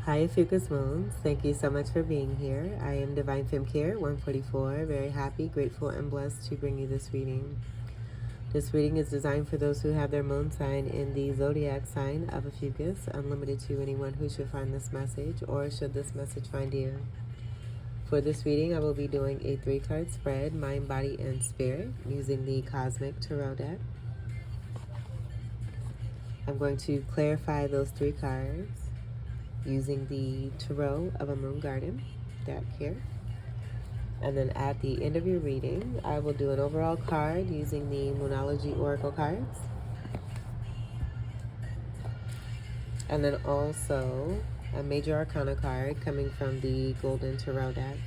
Hi, Ophiuchus Moons. Thank you so much for being here. I am Divine Femme Care 144. Very happy, grateful, and blessed to bring you this reading. This reading is designed for those who have their moon sign in the zodiac sign of Ophiuchus, unlimited to anyone who should find this message or should this message find you. For this reading, I will be doing a 3-card spread, mind, body, and spirit, using the Cosmic Tarot deck. I'm going to clarify those 3 cards using the Tarot of a Moon Garden deck here. And then at the end of your reading, I will do an overall card using the Moonology Oracle cards. And then also a Major Arcana card coming from the Golden Tarot deck.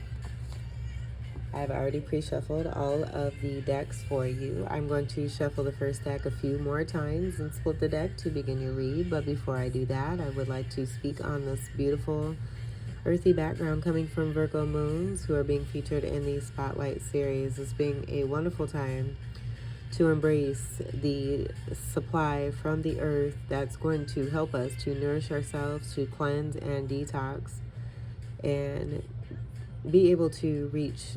I've already pre-shuffled all of the decks for you. I'm going to shuffle the first deck a few more times and split the deck to begin your read. But before I do that, I would like to speak on this beautiful earthy background coming from Virgo moons who are being featured in the Spotlight series. It's being a wonderful time to embrace the supply from the earth that's going to help us to nourish ourselves, to cleanse and detox, and be able to reach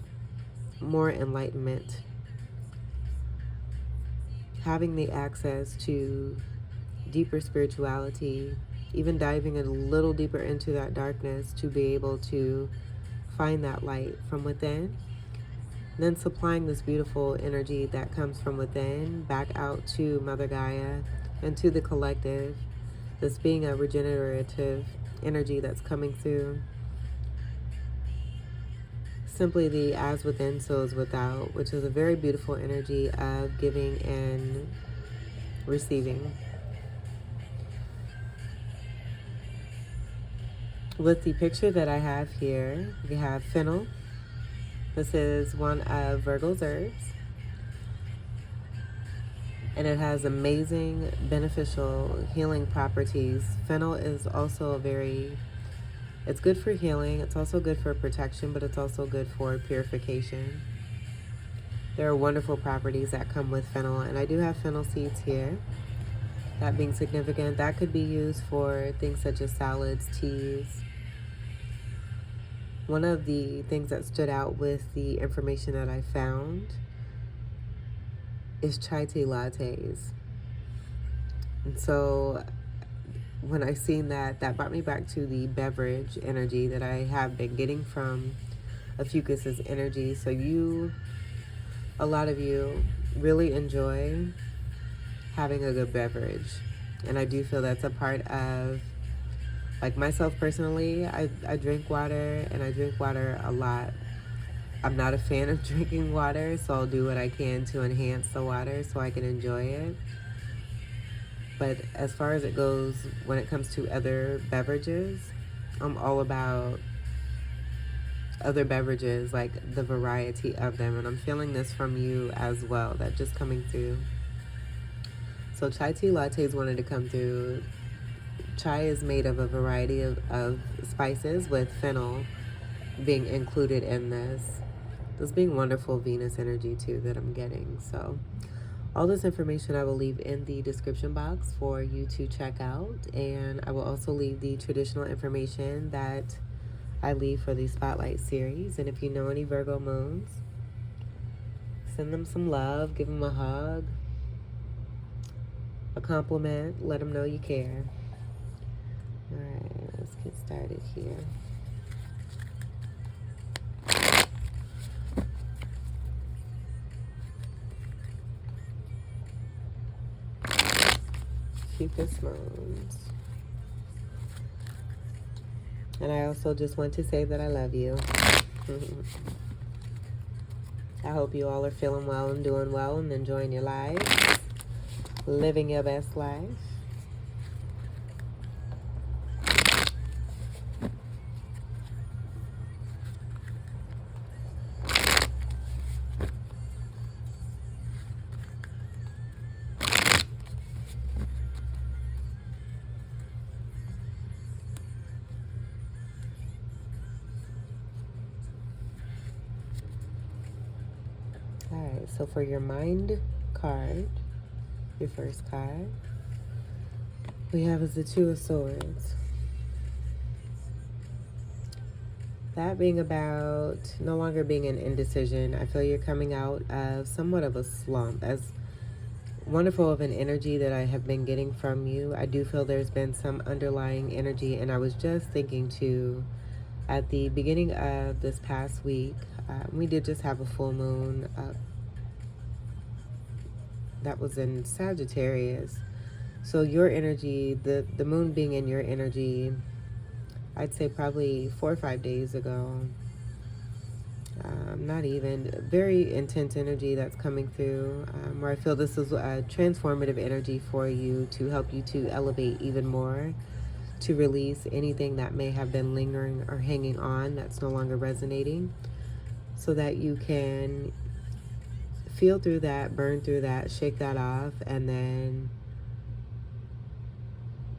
more enlightenment. Having the access to deeper spirituality, even diving a little deeper into that darkness to be able to find that light from within. Then supplying this beautiful energy that comes from within back out to Mother Gaia and to the collective. This being a regenerative energy that's coming through. Simply the as within, so is without, which is a very beautiful energy of giving and receiving. With the picture that I have here, we have Fennel. This is one of Virgo's herbs. And it has amazing beneficial healing properties. Fennel is also it's good for healing. It's also good for protection, but it's also good for purification. There are wonderful properties that come with fennel, and I do have fennel seeds here. That being significant, that could be used for things such as salads, teas. One of the things that stood out with the information that I found is chai tea lattes. And so when I seen that, that brought me back to the beverage energy that I have been getting from Ophiuchus's energy. So a lot of you really enjoy having a good beverage. And I do feel that's a part of, like myself personally, I drink water, and I drink water a lot. I'm not a fan of drinking water, so I'll do what I can to enhance the water so I can enjoy it. But as far as it goes, when it comes to other beverages, I'm all about other beverages, like the variety of them. And I'm feeling this from you as well, that just coming through. So chai tea lattes wanted to come through. Chai is made of a variety of spices, with fennel being included in this. This being wonderful Venus energy too that I'm getting. So all this information I will leave in the description box for you to check out. And I will also leave the traditional information that I leave for the Spotlight series. And if you know any Virgo moons, send them some love, give them a hug, a compliment, let them know you care. All right, let's get started here. Ophiuchus moons. And I also just want to say that I love you. I hope you all are feeling well and doing well and enjoying your lives, living your best life. Alright, so for your mind card, your first card, we have is the Two of Swords. That being about no longer being an indecision. I feel you're coming out of somewhat of a slump. As wonderful of an energy that I have been getting from you, I do feel there's been some underlying energy. And I was just thinking too, at the beginning of this past week, we did just have a full moon that was in Sagittarius. So your energy, the moon being in your energy, I'd say probably 4 or 5 days ago. Not even. Very intense energy that's coming through, where I feel this is a transformative energy for you to help you to elevate even more, to release anything that may have been lingering or hanging on that's no longer resonating, so that you can feel through that, burn through that, shake that off, and then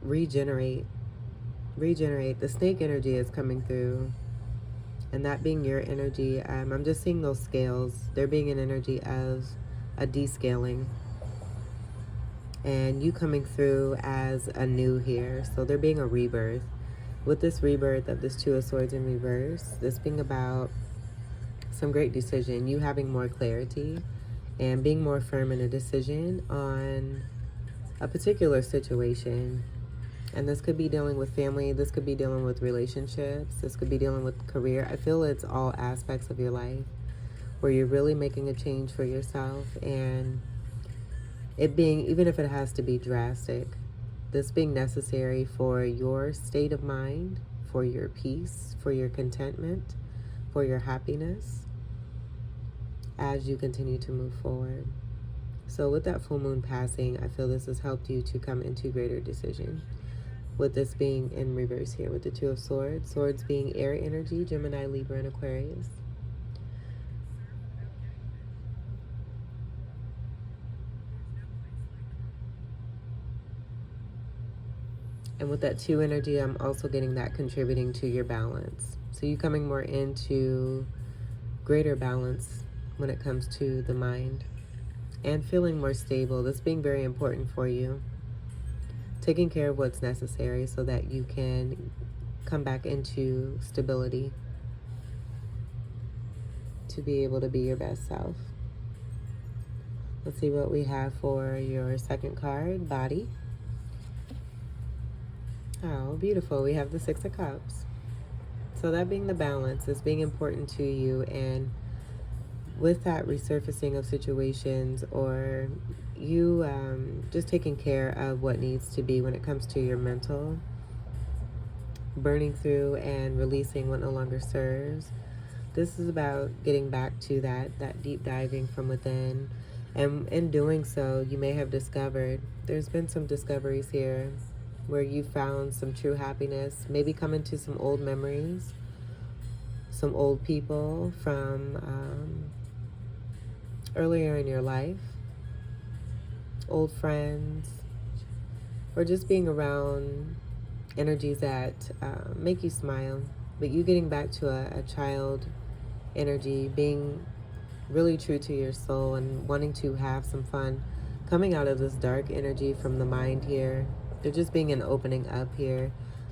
regenerate. The snake energy is coming through, and that being your energy. I'm just seeing those scales. There being an energy of a descaling, and you coming through as a new here. So there being a rebirth. With this rebirth of this Two of Swords in reverse, this being about some great decision, you having more clarity and being more firm in a decision on a particular situation. And this could be dealing with family, this could be dealing with relationships, this could be dealing with career. I feel it's all aspects of your life where you're really making a change for yourself, and it being, even if it has to be drastic, this being necessary for your state of mind, for your peace, for your contentment, for your happiness as you continue to move forward. So with that full moon passing, I feel this has helped you to come into greater decision. With this being in reverse here, with the Two of Swords, swords being air energy, Gemini, Libra, and Aquarius. And with that two energy, I'm also getting that contributing to your balance. So you coming more into greater balance when it comes to the mind and feeling more stable. This being very important for you. Taking care of what's necessary so that you can come back into stability to be able to be your best self. Let's see what we have for your second card, body. Oh, beautiful. We have the Six of Cups. So that being the balance is being important to you, and with that resurfacing of situations, or you just taking care of what needs to be when it comes to your mental, burning through and releasing what no longer serves. This is about getting back to that deep diving from within. And in doing so, you may have discovered, there's been some discoveries here where you found some true happiness, maybe coming to some old memories, some old people from earlier in your life, old friends, or just being around energies that make you smile. But you getting back to a child energy, being really true to your soul and wanting to have some fun, coming out of this dark energy from the mind here. There just being an opening up here.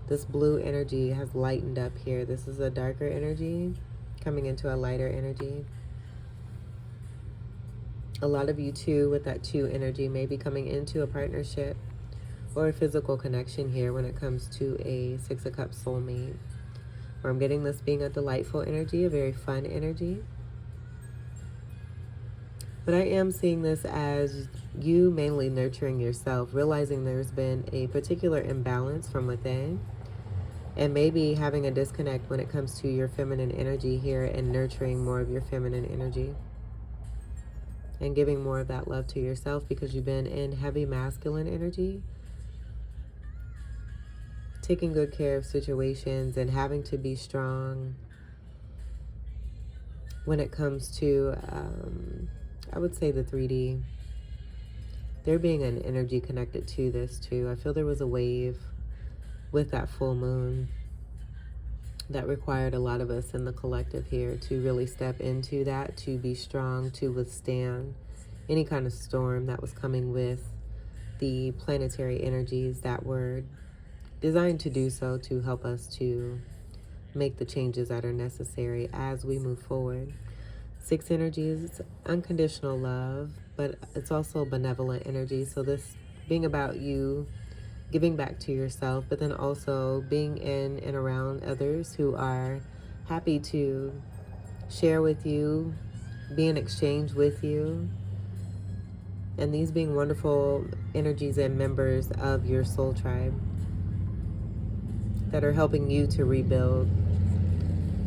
This blue energy has lightened up here. This is a darker energy coming into a lighter energy. A lot of you too, with that two energy, may be coming into a partnership or a physical connection here when it comes to a Six of Cups soulmate. Where I'm getting this being a delightful energy, a very fun energy. But I am seeing this as you mainly nurturing yourself, realizing there's been a particular imbalance from within, and maybe having a disconnect when it comes to your feminine energy here, and nurturing more of your feminine energy and giving more of that love to yourself, because you've been in heavy masculine energy, taking good care of situations and having to be strong when it comes to I would say the 3D. There being an energy connected to this too. I feel there was a wave with that full moon that required a lot of us in the collective here to really step into that, to be strong, to withstand any kind of storm that was coming with the planetary energies that were designed to do so, to help us to make the changes that are necessary as we move forward. 6 energy is unconditional love, but it's also benevolent energy. So this being about you giving back to yourself, but then also being in and around others who are happy to share with you, be in exchange with you, and these being wonderful energies and members of your soul tribe that are helping you to rebuild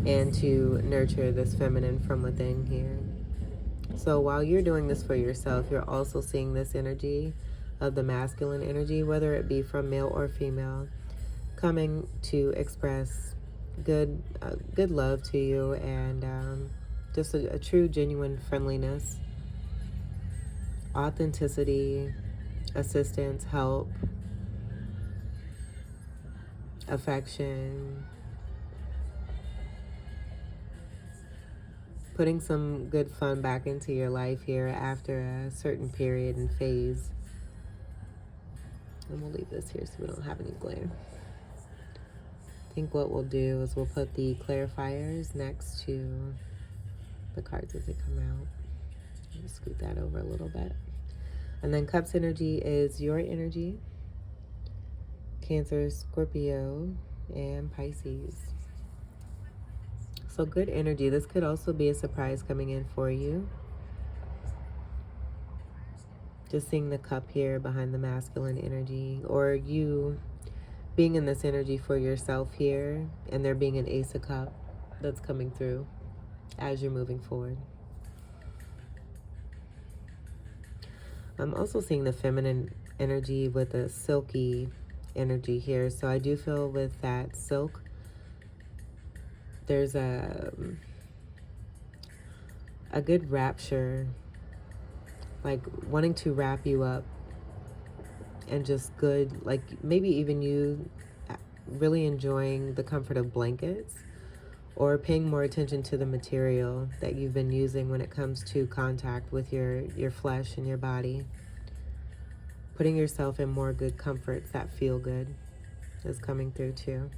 and to nurture this feminine from within here. So while you're doing this for yourself, you're also seeing this energy of the masculine energy, whether it be from male or female, coming to express good love to you, and just a true, genuine friendliness, authenticity, assistance, help, affection, putting some good fun back into your life here after a certain period and phase. And we'll leave this here so we don't have any glare. I think what we'll do is we'll put the clarifiers next to the cards as they come out. Just scoot that over a little bit. And then Cups energy is your energy. Cancer, Scorpio, and Pisces. So good energy. This could also be a surprise coming in for you. Just seeing the cup here behind the masculine energy, or you being in this energy for yourself here, and there being an Ace of Cups that's coming through as you're moving forward. I'm also seeing the feminine energy with a silky energy here. So I do feel with that silk, there's a good rapture, like wanting to wrap you up, and just good, like maybe even you really enjoying the comfort of blankets, or paying more attention to the material that you've been using when it comes to contact with your flesh and your body. Putting yourself in more good comforts that feel good is coming through too.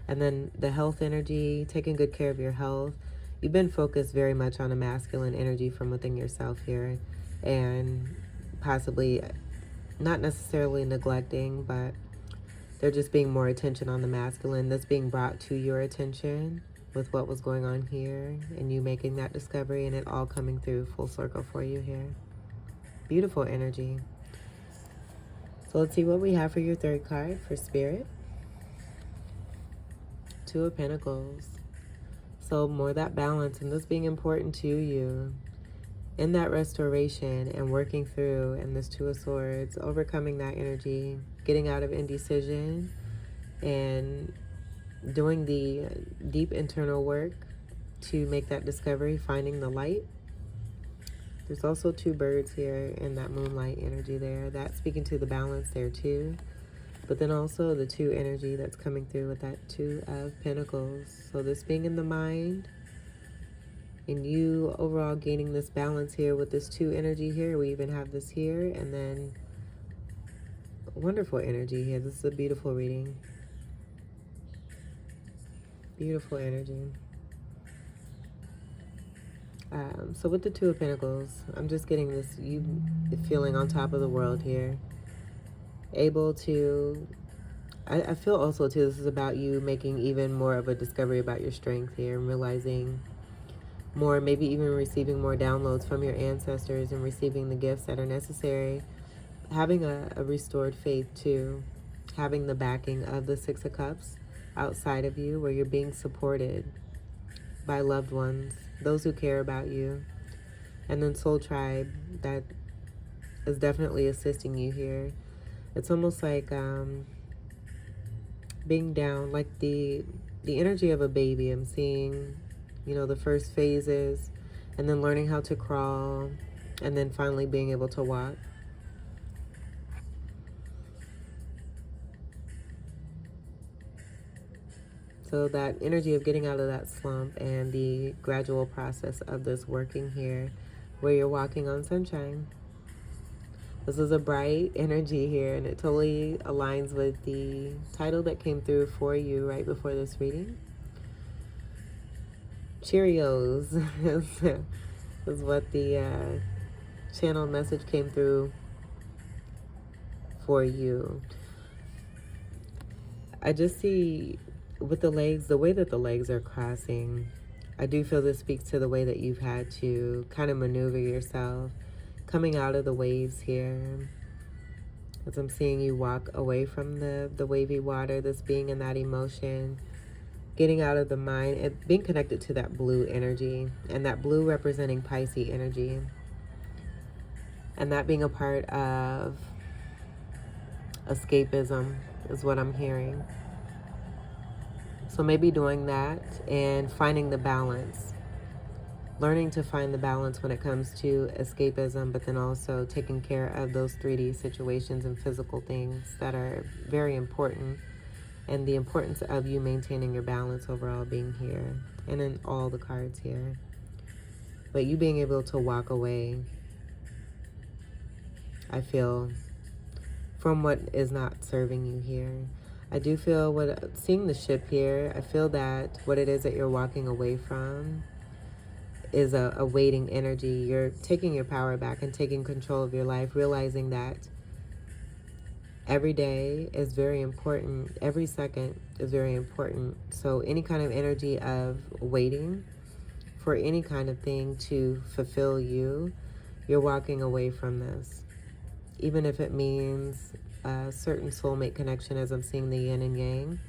And then the health energy, taking good care of your health. You've been focused very much on a masculine energy from within yourself here, and possibly not necessarily neglecting, but there just being more attention on the masculine that's being brought to your attention with what was going on here, and you making that discovery, and it all coming through full circle for you here. Beautiful energy. So let's see what we have for your third card for Spirit. 2 of Pentacles. So more that balance, and this being important to you in that restoration and working through, and this 2 of Swords, overcoming that energy, getting out of indecision, and doing the deep internal work to make that discovery, finding the light. There's also 2 birds here in that moonlight energy there. That's speaking to the balance there too. But then also the 2 energy that's coming through with that 2 of Pentacles. So this being in the mind, and you overall gaining this balance here with this 2 energy here. We even have this here, and then wonderful energy here. This is a beautiful reading. Beautiful energy. So with the 2 of Pentacles, I'm just getting this, you feeling on top of the world here. Able to, I feel also too, this is about you making even more of a discovery about your strength here, and realizing more, maybe even receiving more downloads from your ancestors, and receiving the gifts that are necessary. Having a restored faith too. Having the backing of the 6 of Cups outside of you, where you're being supported by loved ones, those who care about you. And then Soul Tribe, that is definitely assisting you here. It's almost like being down, like the energy of a baby. I'm seeing, you know, the first phases, and then learning how to crawl, and then finally being able to walk. So that energy of getting out of that slump, and the gradual process of this working here, where you're walking on sunshine. This is a bright energy here, and it totally aligns with the title that came through for you right before this reading. Cheerios is what the channel message came through for you. I just see with the legs, the way that the legs are crossing, I do feel this speaks to the way that you've had to kind of maneuver yourself, coming out of the waves here. As I'm seeing you walk away from the wavy water, this being in that emotion, getting out of the mind, and being connected to that blue energy, and that blue representing Pisces energy. And that being a part of escapism is what I'm hearing. So maybe doing that and finding the balance. Learning to find the balance when it comes to escapism, but then also taking care of those 3D situations and physical things that are very important. And the importance of you maintaining your balance overall being here. And in all the cards here. But you being able to walk away, I feel, from what is not serving you here. I do feel, seeing the ship here, I feel that what it is that you're walking away from is a waiting energy. You're taking your power back and taking control of your life, realizing that every day is very important. Every second is very important. So any kind of energy of waiting for any kind of thing to fulfill you, you're walking away from this. Even if it means a certain soulmate connection, as I'm seeing the yin and yang,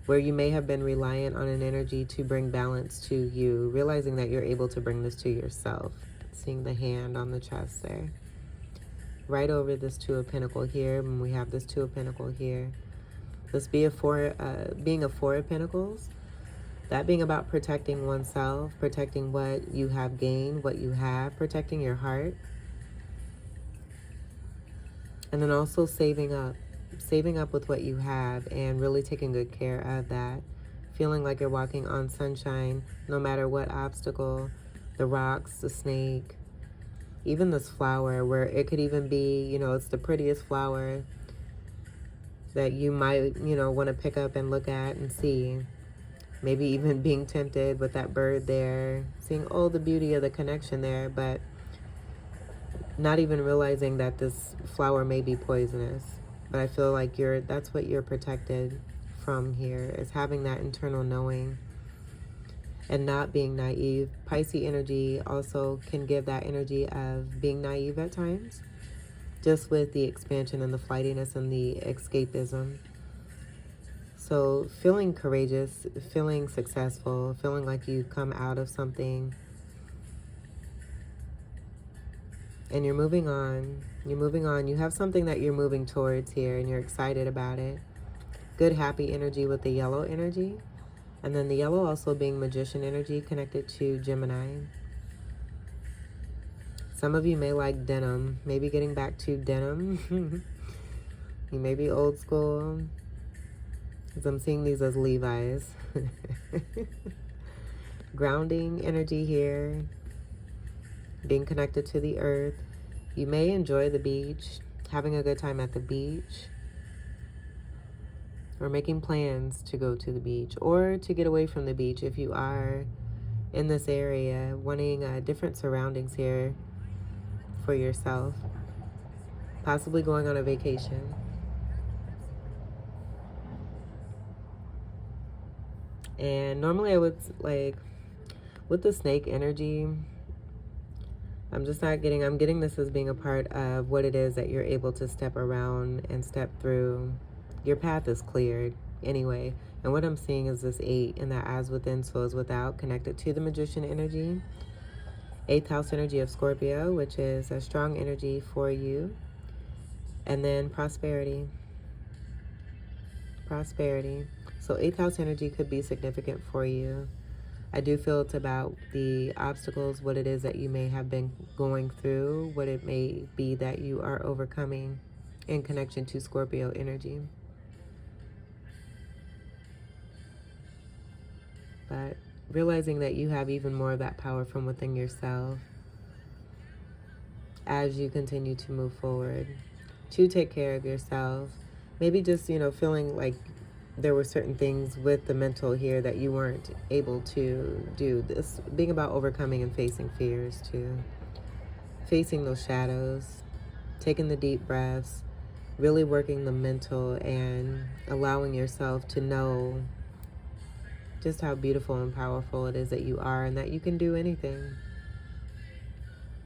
where you may have been reliant on an energy to bring balance to you, realizing that you're able to bring this to yourself. Seeing the hand on the chest there. Right over this Two of Pentacles here, and we have this Two of Pentacles here. This being a Four of Pentacles, that being about protecting oneself, protecting what you have gained, what you have, protecting your heart. And then also saving up with what you have and really taking good care of that. Feeling like you're walking on sunshine, no matter what obstacle, the rocks, the snake, even this flower, where it could even be, you know, it's the prettiest flower that you might, you know, want to pick up and look at and see. Maybe even being tempted with that bird there, seeing all the beauty of the connection there, but not even realizing that this flower may be poisonous. But I feel like that's what you're protected from here, is having that internal knowing and not being naive. Pisces energy also can give that energy of being naive at times, just with the expansion and the flightiness and the escapism. So feeling courageous, feeling successful, feeling like you've come out of something, and you're moving on. You have something that you're moving towards here, and you're excited about it. Good, happy energy with the yellow energy. And then the yellow also being magician energy connected to Gemini. Some of you may like denim. Maybe getting back to denim. You may be old school, because I'm seeing these as Levi's. Grounding energy here. Being connected to the earth. You may enjoy the beach, having a good time at the beach, or making plans to go to the beach, or to get away from the beach if you are in this area, wanting different surroundings here for yourself, possibly going on a vacation. And normally I would, like, with the snake energy, I'm getting this as being a part of what it is that you're able to step around and step through. Your path is cleared anyway. And what I'm seeing is this 8, and that as within, so is without, connected to the magician energy. 8th house energy of Scorpio, which is a strong energy for you. And then prosperity. Prosperity. So 8th house energy could be significant for you. I do feel it's about the obstacles, what it is that you may have been going through, what it may be that you are overcoming in connection to Scorpio energy. But realizing that you have even more of that power from within yourself as you continue to move forward, to take care of yourself. Maybe just, you know, feeling like there were certain things with the mental here that you weren't able to do. This being about overcoming and facing fears too. Facing those shadows, taking the deep breaths, really working the mental and allowing yourself to know just how beautiful and powerful it is that you are and that you can do anything.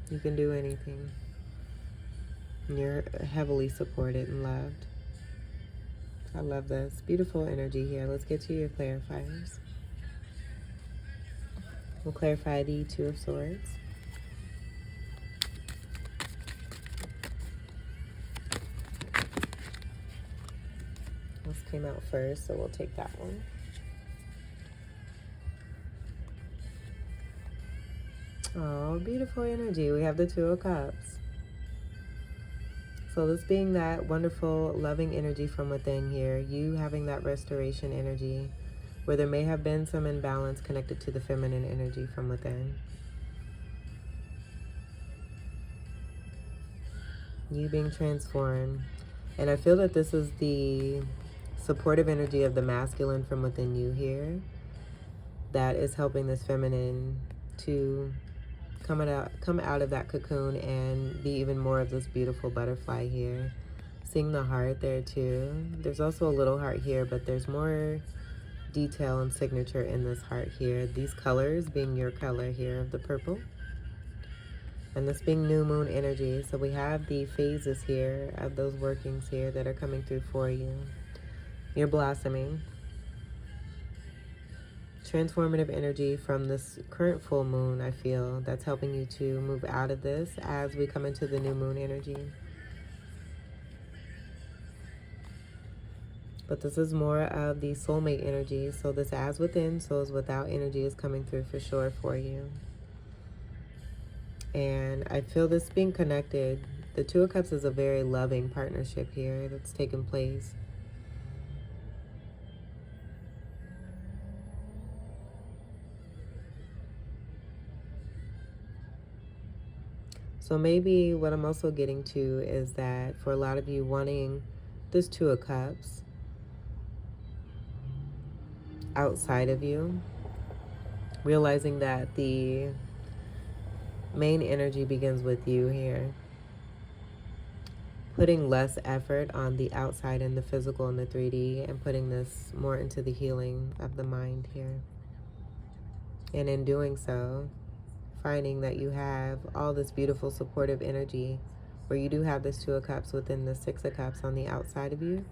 You can do anything. And you're heavily supported and loved. I love this. Beautiful energy here. Let's get to your clarifiers. We'll clarify the Two of Swords. This came out first, so we'll take that one. Oh, beautiful energy. We have the Two of Cups. So this being that wonderful, loving energy from within here, you having that restoration energy, where there may have been some imbalance connected to the feminine energy from within. You being transformed. And I feel that this is the supportive energy of the masculine from within you here that is helping this feminine to come out of that cocoon and be even more of this beautiful butterfly here. Seeing the heart there too. There's also a little heart here, but there's more detail and signature in this heart here. These colors being your color here of the purple. And this being new moon energy. So we have the phases here of those workings here that are coming through for you. You're blossoming. Transformative energy from this current full moon, I feel, that's helping you to move out of this as we come into the new moon energy. But this is more of the soulmate energy. So this as within, so as without energy is coming through for sure for you. And I feel this being connected. The Two of Cups is a very loving partnership here that's taking place. So maybe what I'm also getting to is that for a lot of you wanting this Two of Cups outside of you, realizing that the main energy begins with you here. Putting less effort on the outside and the physical and the 3D and putting this more into the healing of the mind here. And in doing so, finding that you have all this beautiful supportive energy where you do have this Two of Cups within the Six of Cups on the outside of you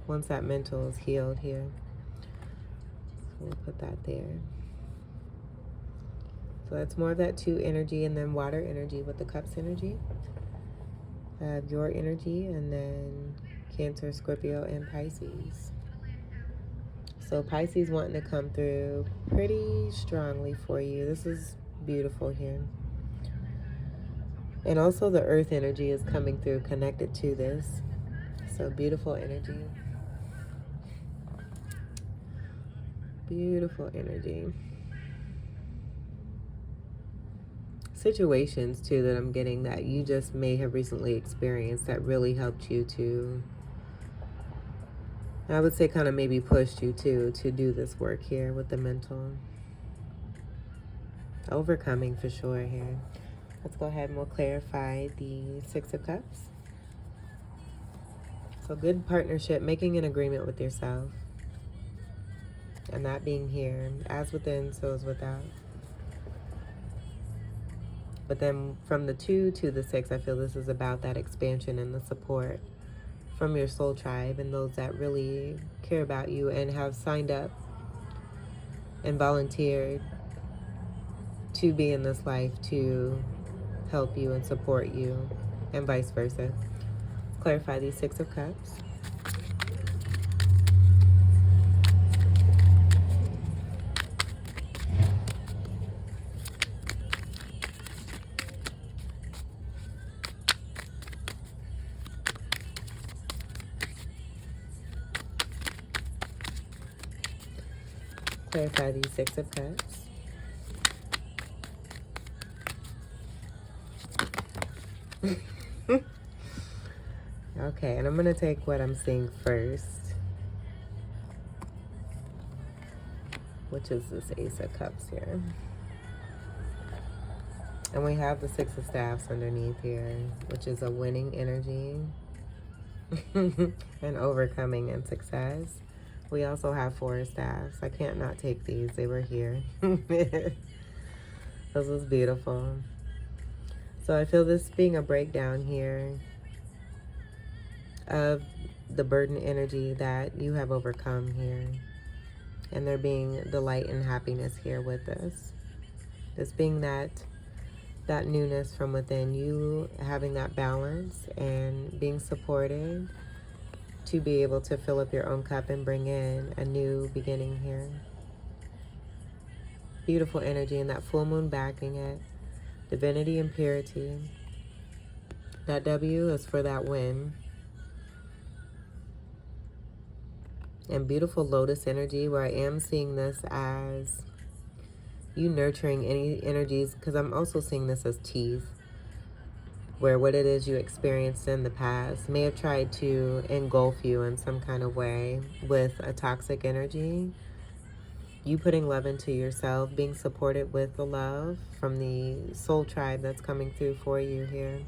once that mental is healed here. So we'll put that there. So that's more of that two energy, and then water energy with the Cups energy. Your energy, and then Cancer, Scorpio, and Pisces. So Pisces wanting to come through pretty strongly for you. This is beautiful here. And also the earth energy is coming through connected to this. So beautiful energy. Beautiful energy. Situations too that I'm getting that you just may have recently experienced that really helped you to, I would say, kind of maybe pushed you to do this work here with the mental. Overcoming for sure here. Let's go ahead and we'll clarify the Six of Cups. So good partnership, making an agreement with yourself. And that being here, as within, so is without. But then from the 2 to the 6, I feel this is about that expansion and the support from your soul tribe and those that really care about you and have signed up and volunteered to be in this life to help you and support you, and vice versa. Let's clarify these Six of Cups. Clarify these Six of Cups. Okay, and I'm going to take what I'm seeing first. which is this Ace of Cups here. And we have the Six of Staffs underneath here, which is a winning energy and overcoming and success. We also have Four of Staffs. I can't not take these. They were here. This is beautiful. So I feel this being a breakdown here of the burden energy that you have overcome here. And there being delight and happiness here with this. This being that newness from within, you having that balance and being supported to be able to fill up your own cup and bring in a new beginning here. Beautiful energy, and that full moon backing it. Divinity and purity. That W is for that win. And beautiful lotus energy, where I am seeing this as you nurturing any energies, because I'm also seeing this as teeth, where what it is you experienced in the past may have tried to engulf you in some kind of way with a toxic energy. You putting love into yourself, being supported with the love from the soul tribe that's coming through for you here,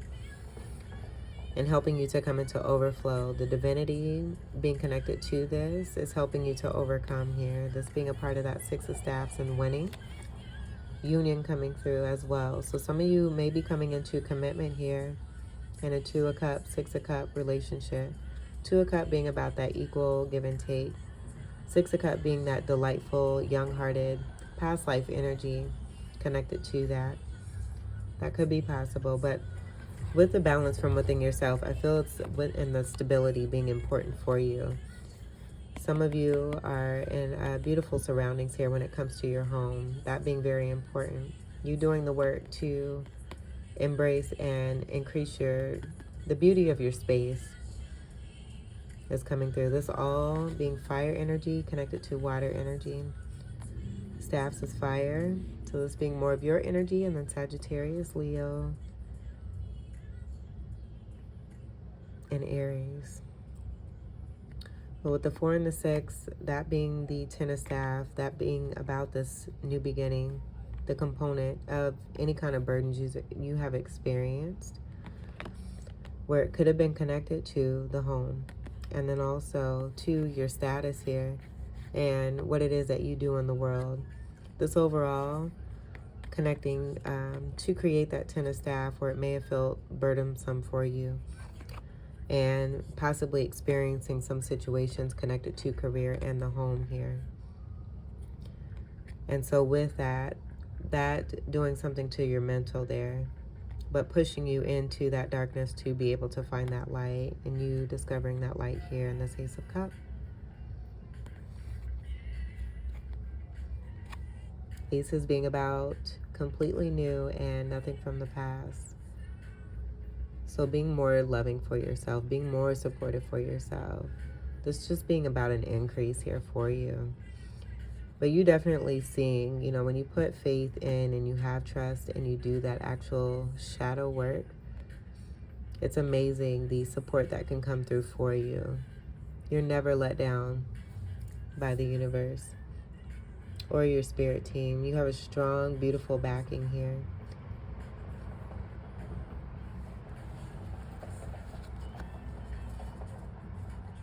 and helping you to come into overflow. The divinity being connected to this is helping you to overcome here. This being a part of that Six of Staffs and winning. Union coming through as well. So some of you may be coming into commitment here in a Two of Cups, Six of Cups relationship. Two of Cups being about that equal give and take. Six of Cups being that delightful, young-hearted, past life energy connected to that. That could be possible, but with the balance from within yourself, I feel it's within the stability being important for you. Some of you are in beautiful surroundings here when it comes to your home. That being very important. You doing the work to embrace and increase the beauty of your space is coming through. This all being fire energy connected to water energy. Staffs is fire. So this being more of your energy, and then Sagittarius, Leo, and Aries. But with the 4 and the 6, that being the 10 of Staff, that being about this new beginning, the component of any kind of burdens you have experienced, where it could have been connected to the home, and then also to your status here and what it is that you do in the world. This overall connecting to create that 10 of Staff, where it may have felt burdensome for you, and possibly experiencing some situations connected to career and the home here. And so with that doing something to your mental there, but pushing you into that darkness to be able to find that light, and you discovering that light here in this Ace of Cups. Aces being about completely new and nothing from the past. So being more loving for yourself, being more supportive for yourself. This just being about an increase here for you. But you definitely seeing, when you put faith in and you have trust and you do that actual shadow work, it's amazing the support that can come through for you. You're never let down by the universe or your spirit team. You have a strong, beautiful backing here.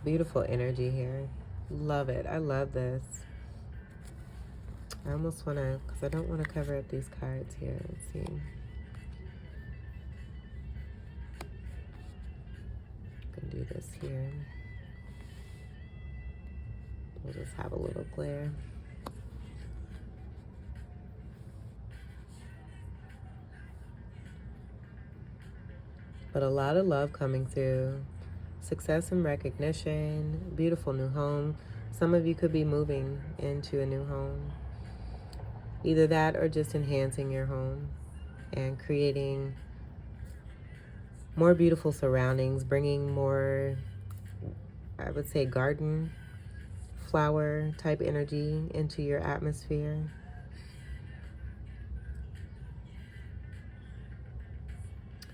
Beautiful energy here. Love it. I love this. I almost want to, because I don't want to cover up these cards here. Let's see. I can do this here. We'll just have a little glare. But a lot of love coming through. Success and recognition, beautiful new home. Some of you could be moving into a new home. Either that or just enhancing your home and creating more beautiful surroundings, bringing more, I would say, garden, flower type energy into your atmosphere.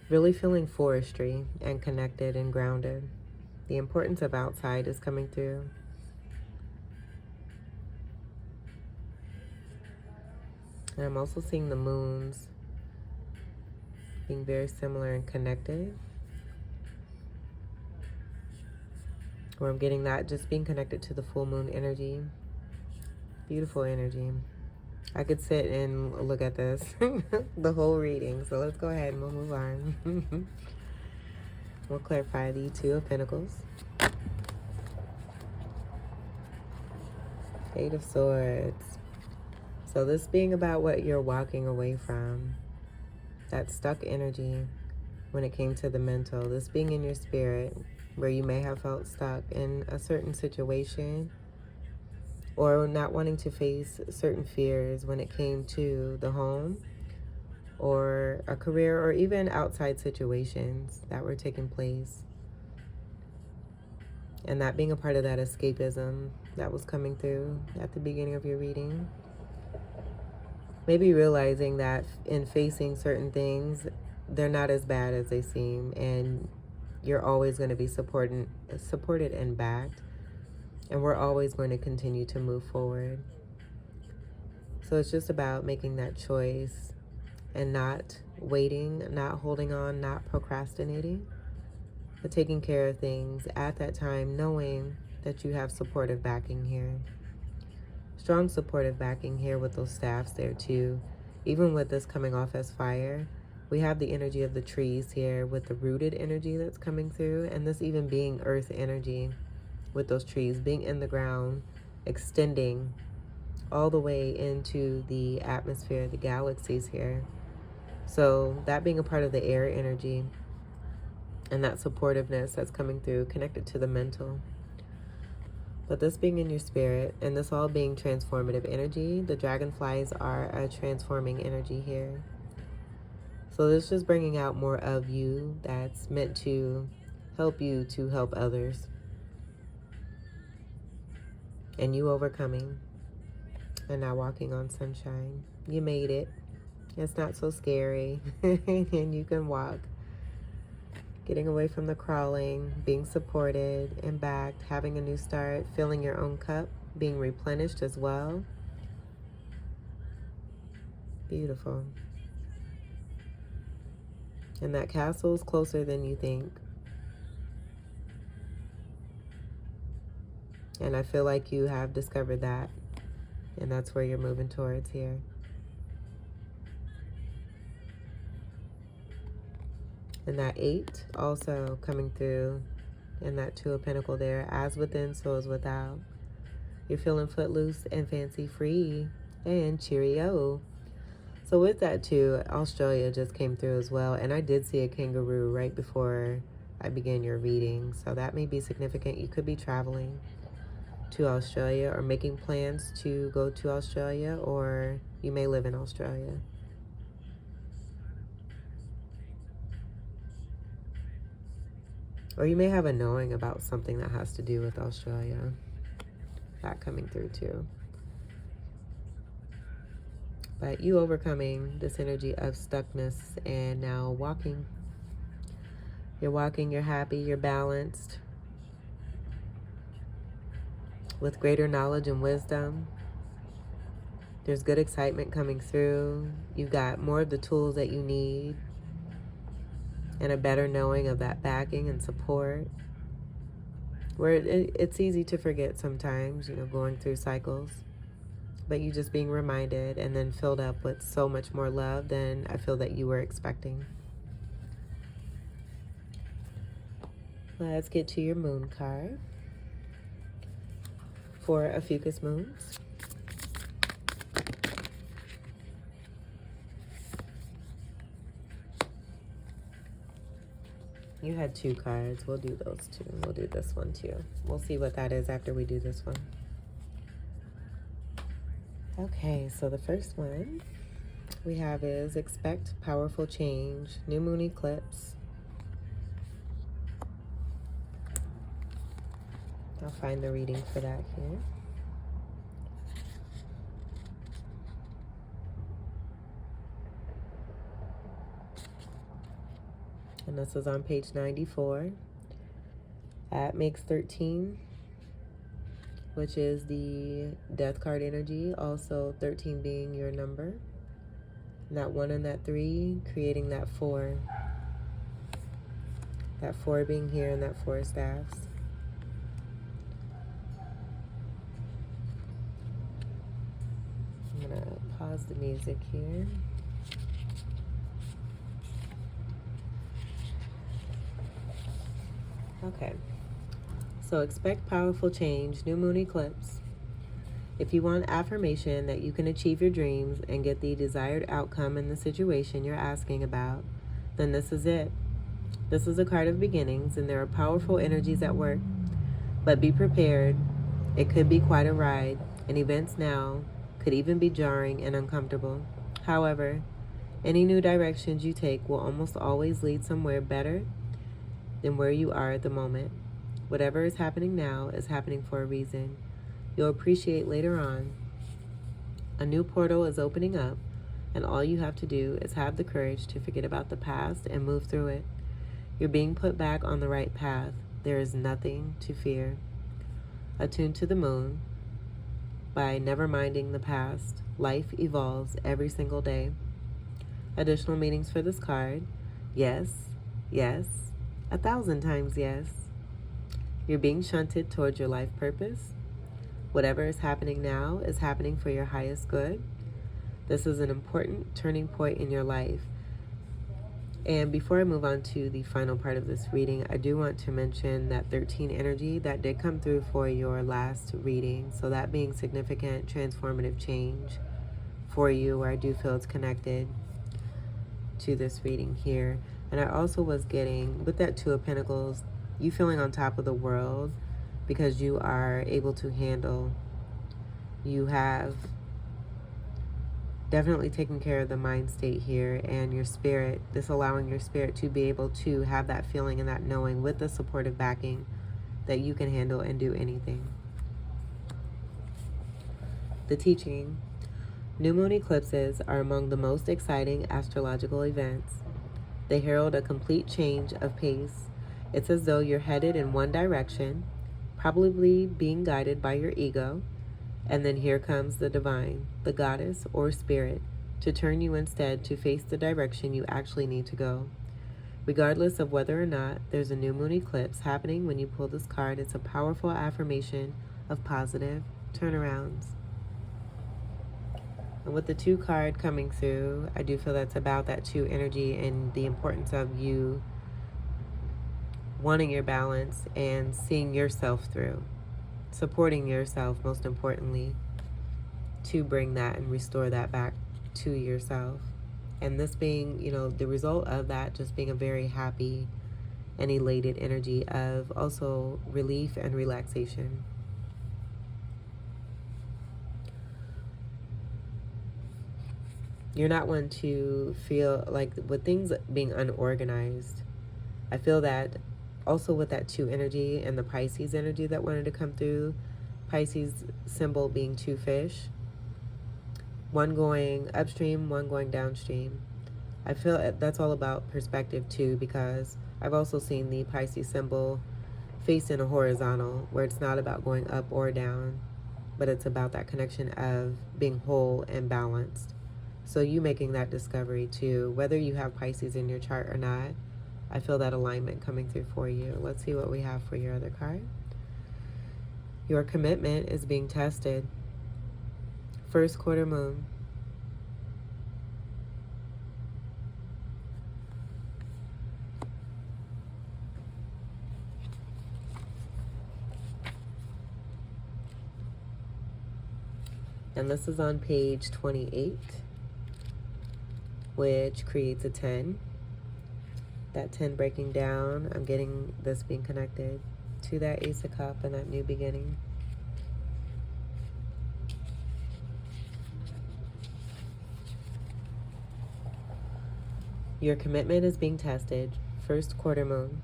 Really feeling forestry and connected and grounded. The importance of outside is coming through. And I'm also seeing the moons being very similar and connected. Where I'm getting that just being connected to the full moon energy. Beautiful energy. I could sit and look at this the whole reading. So let's go ahead and we'll move on. We'll clarify the Two of Pentacles. Eight of Swords. So this being about what you're walking away from. That stuck energy when it came to the mental. This being in your spirit where you may have felt stuck in a certain situation or not wanting to face certain fears when it came to the home or a career or even outside situations that were taking place. And that being a part of that escapism that was coming through at the beginning of your reading. Maybe realizing that in facing certain things, they're not as bad as they seem, and you're always going to be supported and backed, and we're always going to continue to move forward. So it's just about making that choice and not waiting, not holding on, not procrastinating, but taking care of things at that time, knowing that you have supportive backing here. Strong supportive backing here with those staffs there too. Even with this coming off as fire, we have the energy of the trees here with the rooted energy that's coming through, and this even being earth energy with those trees being in the ground, extending all the way into the atmosphere, the galaxies here. So that being a part of the air energy and that supportiveness that's coming through, connected to the mental. But this being in your spirit and this all being transformative energy, the dragonflies are a transforming energy here. So this is just bringing out more of you that's meant to help you to help others. And you overcoming and now walking on sunshine. You made it. It's not so scary. And you can walk. Getting away from the crawling, being supported and backed, having a new start, filling your own cup, being replenished as well. Beautiful. And that castle is closer than you think. And I feel like you have discovered that. And that's where you're moving towards here. And that 8 also coming through in that 2 of Pentacles there. As within, so is without. You're feeling footloose and fancy free. And Cheery-O. So with that too, Australia just came through as well. And I did see a kangaroo right before I began your reading. So that may be significant. You could be traveling to Australia or making plans to go to Australia, or you may live in Australia. Or you may have a knowing about something that has to do with Australia. That coming through too. But you overcoming this energy of stuckness and now walking. You're walking, you're happy, you're balanced. With greater knowledge and wisdom. There's good excitement coming through. You've got more of the tools that you need. And a better knowing of that backing and support. Where it's easy to forget sometimes, you know, going through cycles. But you just being reminded and then filled up with so much more love than I feel that you were expecting. Let's get to your moon card for Ophiuchus moons. You had 2 cards. We'll do those 2. We'll do this one too. We'll see what that is after we do this one. Okay, so the first one we have is expect powerful change, new moon eclipse. I'll find the reading for that here. And this is on page 94. That makes 13, which is the death card energy. Also 13 being your number. that 1 and that 3, creating that 4. That 4 being here and that 4 staffs. I'm going to pause the music here. Okay. So expect powerful change, new moon eclipse. If you want affirmation that you can achieve your dreams and get the desired outcome in the situation you're asking about, then this is it. This is a card of beginnings, and there are powerful energies at work. But be prepared. It could be quite a ride, and events now could even be jarring and uncomfortable. However, any new directions you take will almost always lead somewhere better than where you are at the moment. Whatever is happening now is happening for a reason. You'll appreciate later on. A new portal is opening up, and all you have to do is have the courage to forget about the past and move through it. You're being put back on the right path. There is nothing to fear. Attune to the moon. By never minding the past, life evolves every single day. Additional meanings for this card. Yes, yes, 1,000 times yes. You're being shunted towards your life purpose. Whatever is happening now is happening for your highest good. This is an important turning point in your life. And before I move on to the final part of this reading, I do want to mention that 13 energy that did come through for your last reading. So that being significant, transformative change for you, where I do feel it's connected to this reading here. And I also was getting, with that 2 of Pentacles, you feeling on top of the world because you are able to handle, you have definitely taking care of the mind state here and your spirit, this allowing your spirit to be able to have that feeling and that knowing with the supportive backing that you can handle and do anything. The teaching. New moon eclipses are among the most exciting astrological events. They herald a complete change of pace. It's as though you're headed in one direction, probably being guided by your ego, and then here comes the divine, the goddess or spirit, to turn you instead to face the direction you actually need to go. Regardless of whether or not there's a new moon eclipse happening when you pull this card, it's a powerful affirmation of positive turnarounds. And with the 2 card coming through, I do feel that's about that 2 energy and the importance of you wanting your balance and seeing yourself through. Supporting yourself, most importantly, to bring that and restore that back to yourself. And this being, the result of that just being a very happy and elated energy of also relief and relaxation. You're not one to feel like with things being unorganized. I feel that also with that 2 energy and the Pisces energy that wanted to come through, Pisces symbol being 2 fish, one going upstream, one going downstream. I feel that's all about perspective too, because I've also seen the Pisces symbol facing a horizontal, where it's not about going up or down, but it's about that connection of being whole and balanced. So you making that discovery too, whether you have Pisces in your chart or not, I feel that alignment coming through for you. Let's see what we have for your other card. Your commitment is being tested. First quarter moon. And this is on page 28, which creates a 10. That 10 breaking down, I'm getting this being connected to that Ace of Cups and that new beginning. Your commitment is being tested. First quarter moon.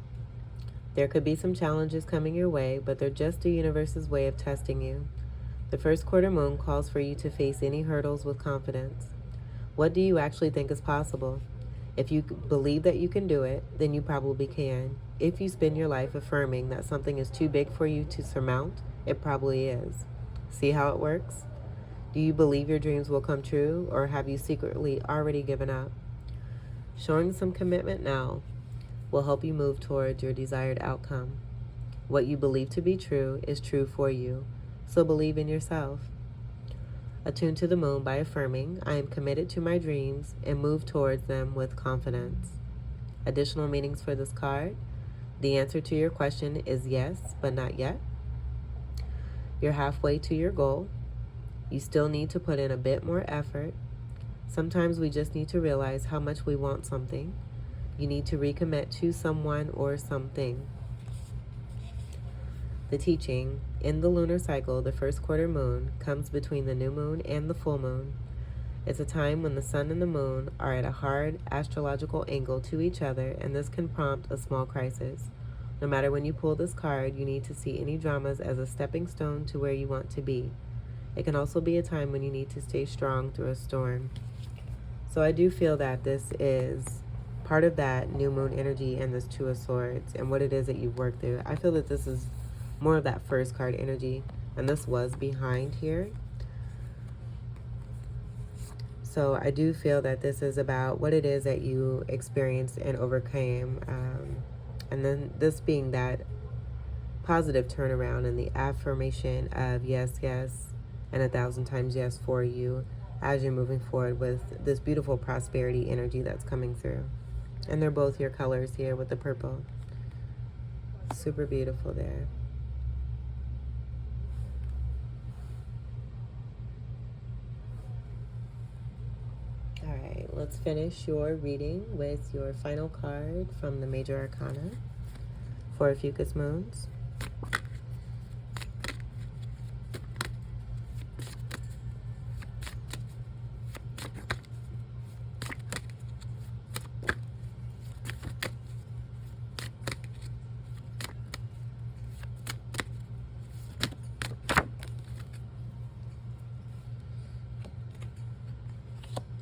There could be some challenges coming your way, but they're just the universe's way of testing you. The first quarter moon calls for you to face any hurdles with confidence. What do you actually think is possible? If you believe that you can do it, then you probably can. If you spend your life affirming that something is too big for you to surmount, it probably is. See how it works? Do you believe your dreams will come true, or have you secretly already given up? Showing some commitment now will help you move towards your desired outcome. What you believe to be true is true for you, so believe in yourself. Attune to the moon by affirming, I am committed to my dreams, and move towards them with confidence. Additional meanings for this card. The answer to your question is yes, but not yet. You're halfway to your goal. You still need to put in a bit more effort. Sometimes we just need to realize how much we want something. You need to recommit to someone or something. The teaching, in the lunar cycle, the first quarter moon comes between the new moon and the full moon. It's a time when the sun and the moon are at a hard astrological angle to each other, and this can prompt a small crisis. No matter when you pull this card, you need to see any dramas as a stepping stone to where you want to be. It can also be a time when you need to stay strong through a storm. So I do feel that this is part of that new moon energy and this Two of Swords and what it is that you've worked through. I feel that this is more of that first card energy, and this was behind here. So I do feel that this is about what it is that you experienced and overcame, and then this being that positive turnaround and the affirmation of yes, yes, and 1,000 times yes for you as you're moving forward with this beautiful prosperity energy that's coming through. And they're both your colors here with the purple. Super beautiful there. All right, let's finish your reading with your final card from the Major Arcana for Ophiuchus moons.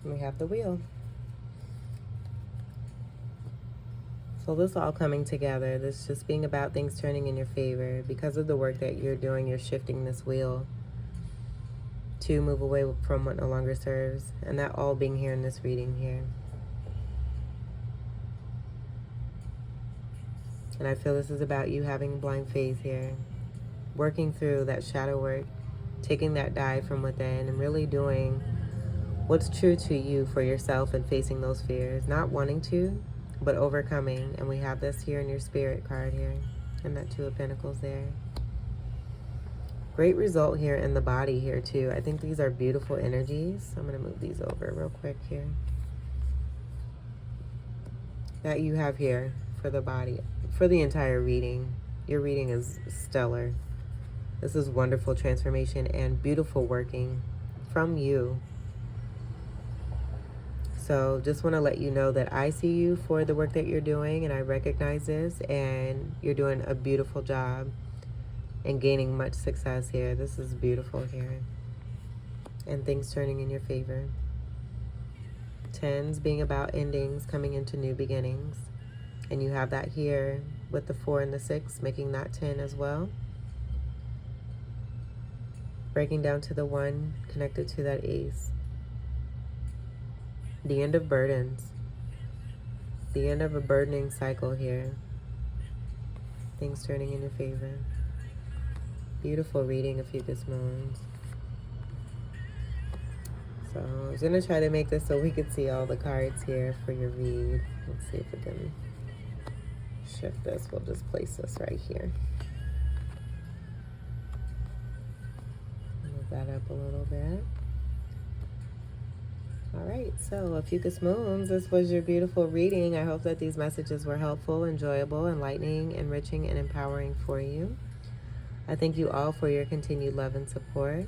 We have the wheel. So this all coming together, this just being about things turning in your favor. Because of the work that you're doing, you're shifting this wheel to move away from what no longer serves. And that all being here in this reading here. And I feel this is about you having blind faith here. Working through that shadow work, taking that dive from within and really doing what's true to you for yourself and facing those fears. Not wanting to, but overcoming. And we have this here in your spirit card here. And that Two of Pentacles there. Great result here in the body here too. I think these are beautiful energies. I'm going to move these over real quick here. That you have here for the body. For the entire reading. Your reading is stellar. This is wonderful transformation and beautiful working from you. So just want to let you know that I see you for the work that you're doing, and I recognize this, and you're doing a beautiful job and gaining much success here. This is beautiful here. And things turning in your favor. Tens being about endings, coming into new beginnings. And you have that here with the 4 and the 6, making that 10 as well. Breaking down to the 1, connected to that ace. The end of burdens. The end of a burdening cycle here. Things turning in your favor. Beautiful reading, Ophiuchus moons. So I was going to try to make this so we could see all the cards here for your read. Let's see if we can shift this. We'll just place this right here. Move that up a little bit. All right, so Ophiuchus moons, this was your beautiful reading. I hope that these messages were helpful, enjoyable, enlightening, enriching, and empowering for you. I thank you all for your continued love and support.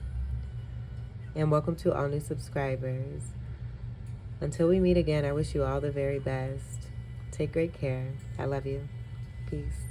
And welcome to all new subscribers. Until we meet again, I wish you all the very best. Take great care. I love you. Peace.